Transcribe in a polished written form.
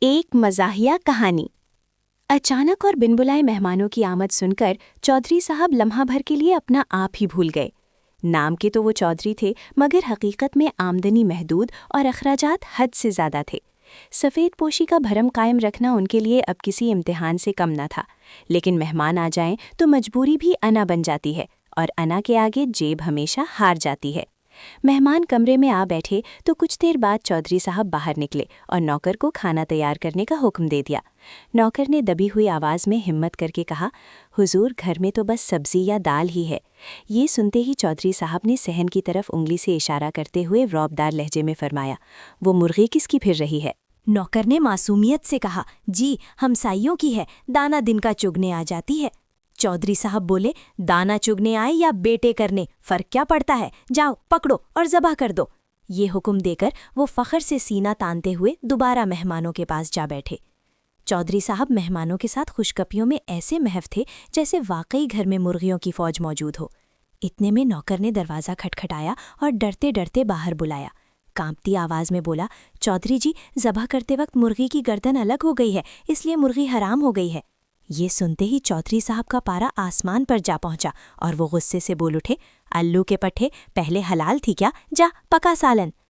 ایک مزاحیہ کہانی۔ اچانک اور بن بلائے مہمانوں کی آمد سن کر چودھری صاحب لمحہ بھر کے لیے اپنا آپ ہی بھول گئے۔ نام کے تو وہ چودھری تھے، مگر حقیقت میں آمدنی محدود اور اخراجات حد سے زیادہ تھے۔ سفید پوشی کا بھرم قائم رکھنا ان کے لیے اب کسی امتحان سے کم نہ تھا، لیکن مہمان آ جائیں تو مجبوری بھی انا بن جاتی ہے، اور انا کے آگے جیب ہمیشہ ہار جاتی ہے۔ مہمان کمرے میں آ بیٹھے تو کچھ دیر بعد چودھری صاحب باہر نکلے اور نوکر کو کھانا تیار کرنے کا حکم دے دیا۔ نوکر نے دبی ہوئی آواز میں ہمت کر کے کہا، حضور گھر میں تو بس سبزی یا دال ہی ہے۔ یہ سنتے ہی چودھری صاحب نے صحن کی طرف انگلی سے اشارہ کرتے ہوئے رعبدار لہجے میں فرمایا، وہ مرغی کس کی پھر رہی ہے؟ نوکر نے معصومیت سے کہا، جی ہمسائیوں کی ہے، دانا دن کا چگنے آ جاتی ہے۔ چودھری صاحب بولے، دانا چگنے آئے یا بیٹے کرنے، فرق کیا پڑتا ہے؟ جاؤ پکڑو اور ذبح کر دو۔ یہ حکم دے کر وہ فخر سے سینہ تانتے ہوئے دوبارہ مہمانوں کے پاس جا بیٹھے۔ چودھری صاحب مہمانوں کے ساتھ خوشکپیوں میں ایسے محو تھے جیسے واقعی گھر میں مرغیوں کی فوج موجود ہو۔ اتنے میں نوکر نے دروازہ کھٹکھٹایا اور ڈرتے ڈرتے باہر بلایا۔ کانپتی آواز میں بولا، چودھری جی ذبح کرتے وقت مرغی کی گردن الگ ہو گئی ہے، اس لیے مرغی حرام ہو گئی ہے۔ یہ سنتے ہی چودھری صاحب کا پارا آسمان پر جا پہنچا اور وہ غصے سے بول اٹھے، الو کے پٹھے، پہلے حلال تھی کیا؟ جا پکا سالن۔